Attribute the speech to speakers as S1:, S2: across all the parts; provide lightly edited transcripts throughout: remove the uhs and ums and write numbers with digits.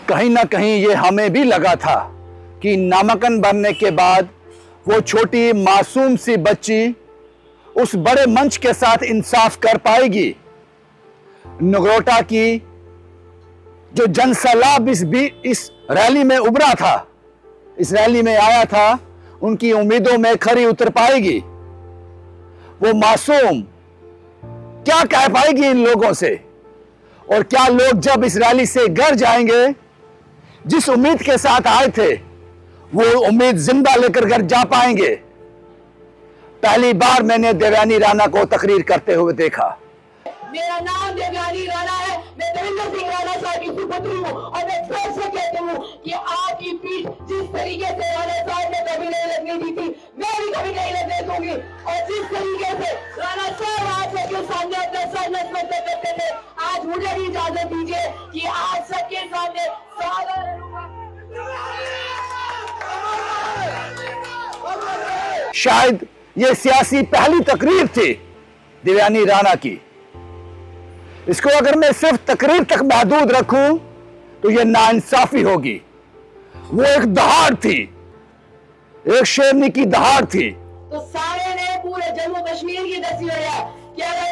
S1: कहीं ना कहीं ये हमें भी लगा था कि नामांकन बनने के बाद वो छोटी मासूम सी बच्ची उस बड़े मंच के साथ इंसाफ कर पाएगी। नगरोटा की जो जनसैलाब इस रैली में उभरा था, इस रैली में आया था, उनकी उम्मीदों में खरी उतर पाएगी। वो मासूम क्या कह पाएगी इन लोगों से, और क्या लोग जब इस रैली से घर जाएंगे, जिस उम्मीद के साथ आए थे वो उम्मीद जिंदा लेकर घर जा पाएंगे। पहली बार मैंने देवयानी राणा को तकरीर करते हुए देखा।
S2: मेरा नाम देवयानी राणा है, मैं देवेंद्र सिंह राणा साहब की सुपुत्री हूँ और मैं फिर से कहती हूँ कि आपकी पीठ जिस तरीके से राणा साहब ने कभी नहीं लगने दी थी, मैं भी कभी नहीं लगने दूंगी। और जिस तरीके से राणा साहब आप सबके सामने अपना सर नतमस्तक करते थे, आज मुझे भी इजाजत दीजिए कि आज सबके सामने
S1: शायद ये सियासी पहली तकरीर थी देवयानी राणा की। इसको अगर मैं सिर्फ तकरीर तक महदूद रखूं तो ये नाइंसाफी होगी। वो एक दहाड़ थी, एक शेरनी की दहाड़ थी।
S2: तो सारे ने पूरे जम्मू कश्मीर की तस्वीर है कि अगर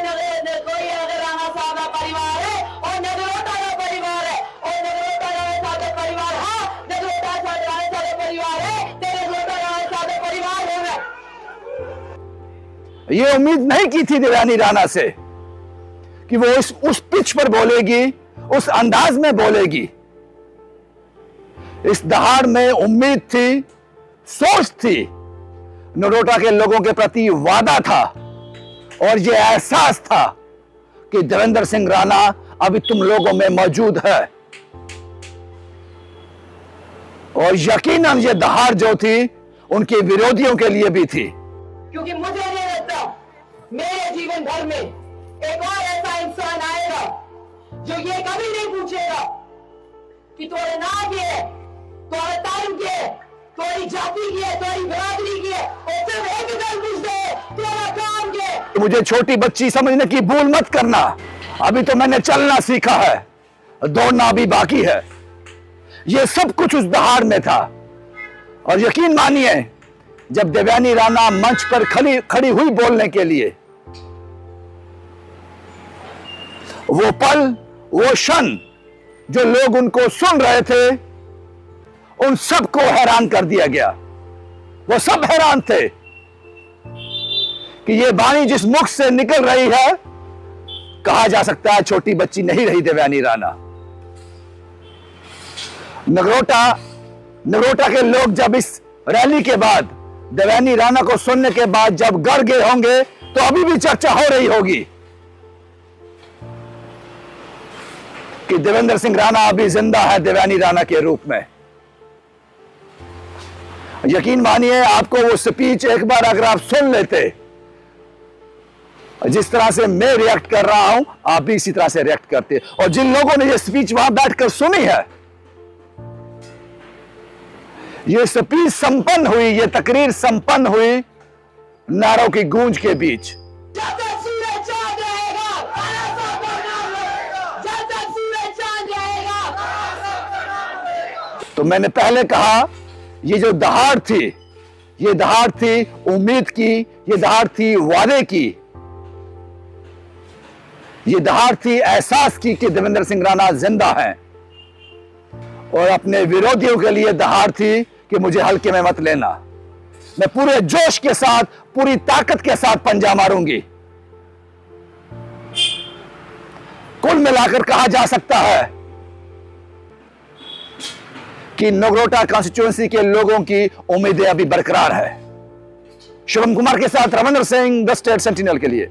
S2: कोई अगर राणा साहब का परिवार है और नगरोटा का परिवार है और नगरोटा राणा साहब का परिवार है, नगरोटा राणा साहब का परिवार है, तेरे नगरोटा राणा साहब का परिवार होगा।
S1: ये उम्मीद नहीं की थी देवयानी राणा से कि वो उस पिच पर बोलेगी, उस अंदाज में बोलेगी। इस दहाड़ में उम्मीद थी, सोच थी, नगरोटा के लोगों के प्रति वादा था और ये एहसास था कि देवेंद्र सिंह राणा अभी तुम लोगों में मौजूद है। और यकीनन ये दहाड़ जो थी उनके विरोधियों के लिए भी थी,
S2: क्योंकि मुझे नहीं लगता मेरे जीवन भर में एक और ऐसा इंसान आएगा जो ये कभी नहीं पूछेगा कि तुम्हारे नाम क्या है, तुम्हारा ताल्लुक क्या है, तुम्हारी जाति की है, तुम्हारी बिरादरी की है, और सिर्फ एक ही बात पूछते हैं तुम्हारा काम क्या है।
S1: मुझे छोटी बच्ची समझने की भूल मत करना। अभी तो मैंने चलना सीखा है, दौड़ना भी बाकी है। ये सब कुछ उस दहाड़ में था। और यकीन मानिए, जब देवयानी राणा मंच पर खड़ी हुई बोलने के लिए, वो पल, वो क्षण जो लोग उनको सुन रहे थे, उन सबको हैरान कर दिया गया। वो सब हैरान थे कि ये वाणी जिस मुख से निकल रही है, कहा जा सकता है छोटी बच्ची नहीं रही देवयानी राणा। नगरोटा के लोग जब इस रैली के बाद, देवयानी राणा को सुनने के बाद जब घर गए होंगे, तो अभी भी चर्चा हो रही होगी कि देवेंद्र सिंह राणा अभी जिंदा है देवयानी राणा के रूप में। यकीन मानिए, आपको वो स्पीच एक बार अगर आप सुन लेते, जिस तरह से मैं रिएक्ट कर रहा हूं, आप भी इसी तरह से रिएक्ट करते। और जिन लोगों ने ये स्पीच वहां बैठकर सुनी है, ये स्पीच संपन्न हुई, ये तकरीर संपन्न हुई नारों की गूंज के बीच। तो मैंने पहले कहा, ये जो दहाड़ थी, ये दहाड़ थी उम्मीद की, ये दहाड़ थी वादे की, ये दहाड़ थी एहसास की कि देवेंद्र सिंह राणा जिंदा हैं। और अपने विरोधियों के लिए दहाड़ थी कि मुझे हल्के में मत लेना, मैं पूरे जोश के साथ, पूरी ताकत के साथ पंजा मारूंगी। कुल मिलाकर कहा जा सकता है कि नगरोटा कॉन्स्टिट्यूएंसी के लोगों की उम्मीदें अभी बरकरार है। शुभम कुमार के साथ Ravindra Singh, the state sentinel के लिए।